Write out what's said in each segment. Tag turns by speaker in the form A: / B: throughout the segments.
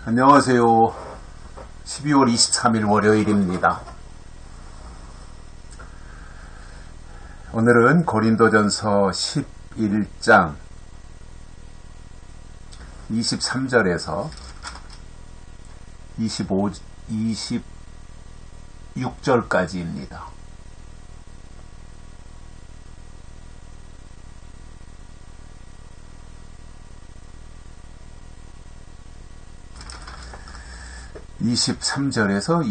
A: 안녕하세요. 12월 23일 월요일입니다. 오늘은 고린도전서 11장 23절에서 26절까지입니다. (23절에서)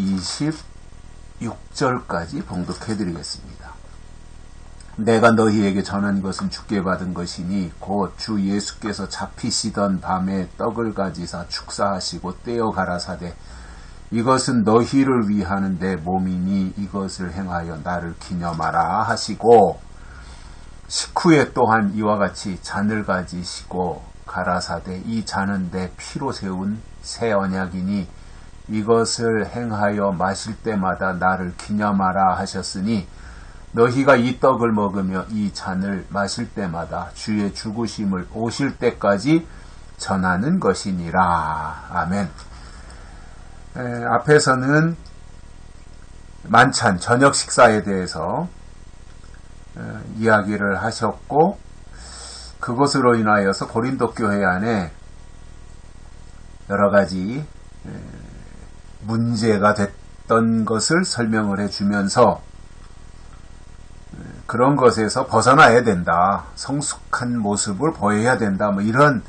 A: 26절까지 봉독해드리겠습니다. 내가 너희에게 전한 것은 주께 받은 것이니 곧 주 예수께서 잡히시던 밤에 떡을 가지사 축사하시고 떼어 가라사대 이것은 너희를 위하는 내 몸이니 이것을 행하여 나를 기념하라 하시고 식후에 또한 이와 같이 잔을 가지시고 가라사대 이 잔은 내 피로 세운 새 언약이니 이것을 행하여 마실 때마다 나를 기념하라 하셨으니 너희가 이 떡을 먹으며 이 잔을 마실 때마다 주의 죽으심을 오실 때까지 전하는 것이니라. 아멘. 앞에서는 만찬, 저녁 식사에 대해서 이야기를 하셨고 그것으로 인하여서 고린도 교회 안에 여러 가지 문제가 됐던 것을 설명을 해주면서 그런 것에서 벗어나야 된다. 성숙한 모습을 보여야 된다. 이런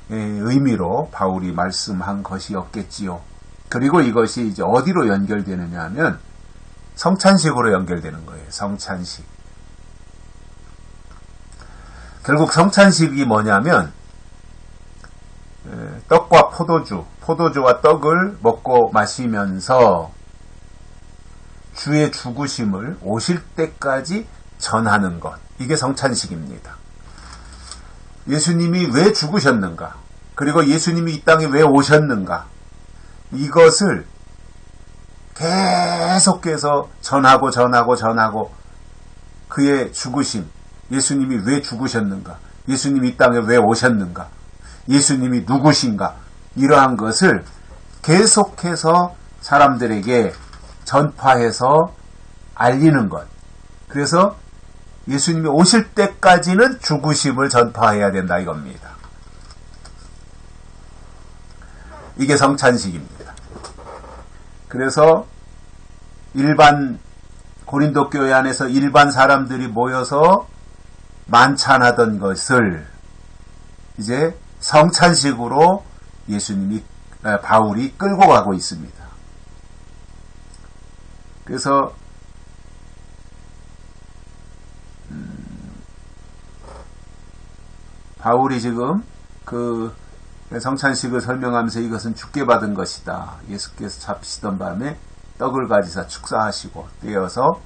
A: 의미로 바울이 말씀한 것이었겠지요. 그리고 이것이 이제 어디로 연결되느냐 하면 성찬식으로 연결되는 거예요. 성찬식. 결국 성찬식이 뭐냐면 떡과 포도주와 떡을 먹고 마시면서 주의 죽으심을 오실 때까지 전하는 것. 이게 성찬식입니다. 예수님이 왜 죽으셨는가? 그리고 예수님이 이 땅에 왜 오셨는가? 이것을 계속해서 전하고 그의 죽으심, 예수님이 왜 죽으셨는가? 예수님이 이 땅에 왜 오셨는가? 예수님이 누구신가? 이러한 것을 계속해서 사람들에게 전파해서 알리는 것. 그래서 예수님이 오실 때까지는 죽으심을 전파해야 된다 이겁니다. 이게 성찬식입니다. 그래서 일반 고린도 교회 안에서 일반 사람들이 모여서 만찬하던 것을 이제 성찬식으로 바울이 끌고 가고 있습니다. 그래서 바울이 지금 그 성찬식을 설명하면서 이것은 주께 받은 것이다. 예수께서 잡히시던 밤에 떡을 가지사 축사하시고 떼어서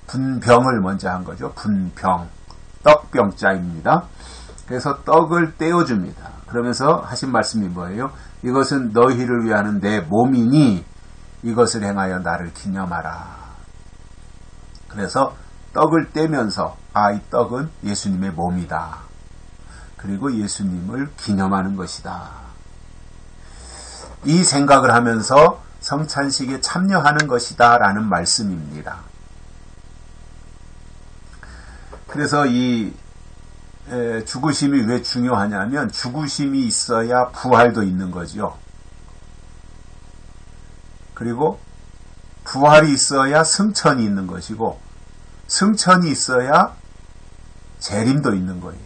A: 분병을 먼저 한 거죠. 분병, 떡병자입니다. 그래서 떡을 떼어줍니다. 그러면서 하신 말씀이 뭐예요? 이것은 너희를 위하는 내 몸이니 이것을 행하여 나를 기념하라. 그래서 떡을 떼면서 이 떡은 예수님의 몸이다. 그리고 예수님을 기념하는 것이다. 이 생각을 하면서 성찬식에 참여하는 것이다 라는 말씀입니다. 그래서 이 죽으심이 왜 중요하냐면 죽으심이 있어야 부활도 있는 거지요. 그리고 부활이 있어야 승천이 있는 것이고 승천이 있어야 재림도 있는 거예요.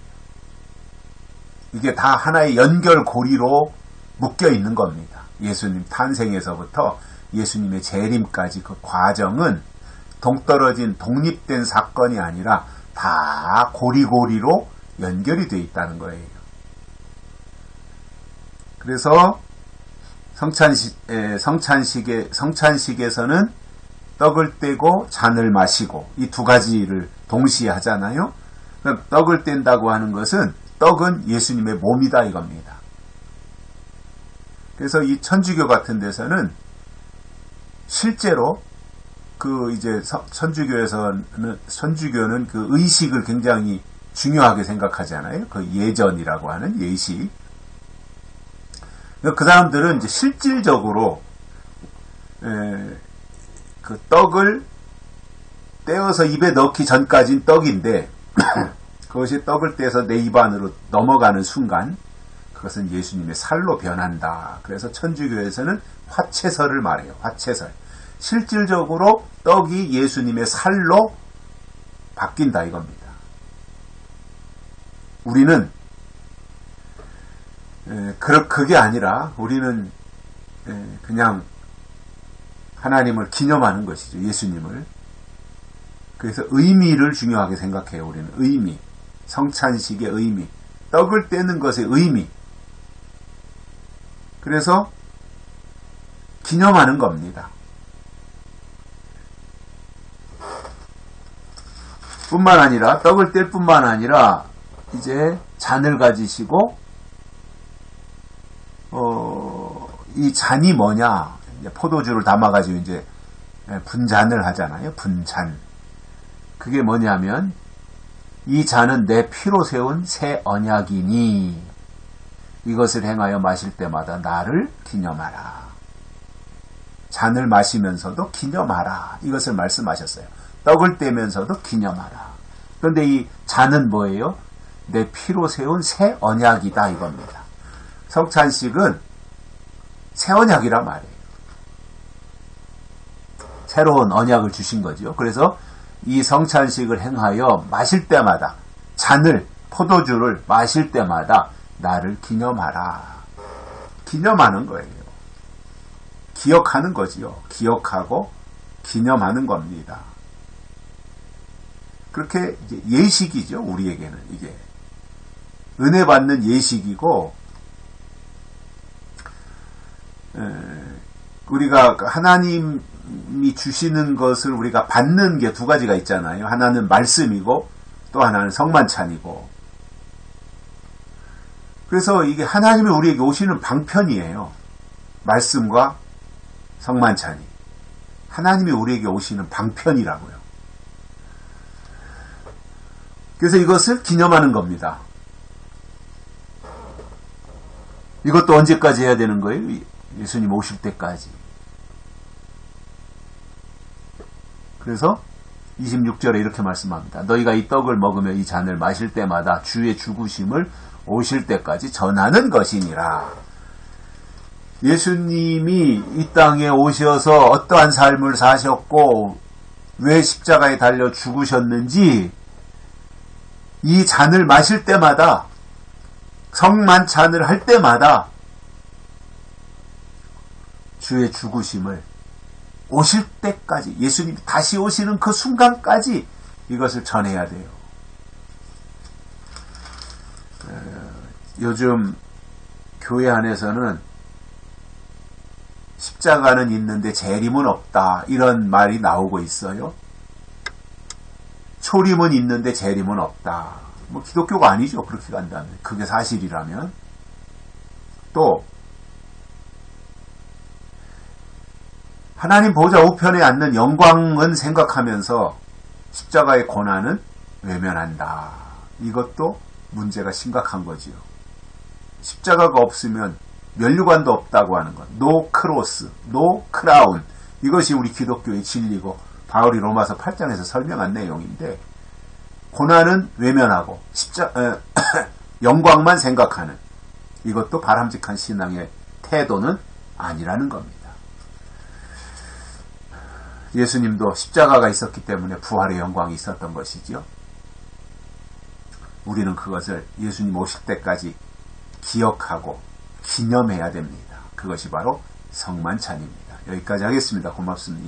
A: 이게 다 하나의 연결고리로 묶여 있는 겁니다. 예수님 탄생에서부터 예수님의 재림까지 그 과정은 동떨어진 독립된 사건이 아니라 다 고리고리로 연결이 되어 있다는 거예요. 그래서 성찬식에서는 떡을 떼고 잔을 마시고 이 두 가지를 동시에 하잖아요. 그럼 떡을 뗀다고 하는 것은 떡은 예수님의 몸이다 이겁니다. 그래서 이 천주교 같은 데서는 실제로 그 이제 천주교는 그 의식을 굉장히 중요하게 생각하잖아요. 그 예전이라고 하는 예식. 그 사람들은 이제 실질적으로 그 떡을 떼어서 입에 넣기 전까지는 떡인데 그것이 떡을 떼서 내 입 안으로 넘어가는 순간 그것은 예수님의 살로 변한다. 그래서 천주교에서는 화채설을 말해요. 화채설. 실질적으로 떡이 예수님의 살로 바뀐다 이겁니다. 우리는 그게 아니라 우리는 그냥 하나님을 기념하는 것이죠. 예수님을. 그래서 의미를 중요하게 생각해요. 우리는 의미, 성찬식의 의미, 떡을 떼는 것의 의미. 그래서 기념하는 겁니다. 뿐만 아니라 떡을 뗄 뿐만 아니라 이제 잔을 가지시고 이 잔이 뭐냐? 이제 포도주를 담아가지고 이제 분잔을 하잖아요. 분잔. 그게 뭐냐면 이 잔은 내 피로 세운 새 언약이니 이것을 행하여 마실 때마다 나를 기념하라. 잔을 마시면서도 기념하라. 이것을 말씀하셨어요. 떡을 떼면서도 기념하라. 그런데 이 잔은 뭐예요? 내 피로 세운 새 언약이다 이겁니다. 성찬식은 새 언약이란 말이에요. 새로운 언약을 주신 거죠. 그래서 이 성찬식을 행하여 마실 때마다 잔을 포도주를 마실 때마다 나를 기념하라. 기념하는 거예요. 기억하는 거지요. 기억하고 기념하는 겁니다. 그렇게 이제 예식이죠. 우리에게는 이게 은혜 받는 예식이고 우리가 하나님이 주시는 것을 우리가 받는 게 두 가지가 있잖아요. 하나는 말씀이고 또 하나는 성만찬이고. 그래서 이게 하나님이 우리에게 오시는 방편이에요. 말씀과 성만찬이. 하나님이 우리에게 오시는 방편이라고요. 그래서 이것을 기념하는 겁니다. 이것도 언제까지 해야 되는 거예요? 예수님 오실 때까지. 그래서 26절에 이렇게 말씀합니다. 너희가 이 떡을 먹으며 이 잔을 마실 때마다 주의 죽으심을 오실 때까지 전하는 것이니라. 예수님이 이 땅에 오셔서 어떠한 삶을 사셨고 왜 십자가에 달려 죽으셨는지 이 잔을 마실 때마다 성만찬을 할 때마다 주의 죽으심을 오실 때까지 예수님이 다시 오시는 그 순간까지 이것을 전해야 돼요. 요즘 교회 안에서는 십자가는 있는데 재림은 없다 이런 말이 나오고 있어요. 초림은 있는데 재림은 없다. 뭐 기독교가 아니죠. 그렇게 간다면. 그게 사실이라면. 또 하나님 보좌 우편에 앉는 영광은 생각하면서 십자가의 고난은 외면한다. 이것도 문제가 심각한 거지요. 십자가가 없으면 면류관도 없다고 하는 것. 노 크로스, 노 크라운. 이것이 우리 기독교의 진리고 바울이 로마서 8장에서 설명한 내용인데 고난은 외면하고 영광만 생각하는 이것도 바람직한 신앙의 태도는 아니라는 겁니다. 예수님도 십자가가 있었기 때문에 부활의 영광이 있었던 것이지요. 우리는 그것을 예수님 오실 때까지 기억하고 기념해야 됩니다. 그것이 바로 성만찬입니다. 여기까지 하겠습니다. 고맙습니다.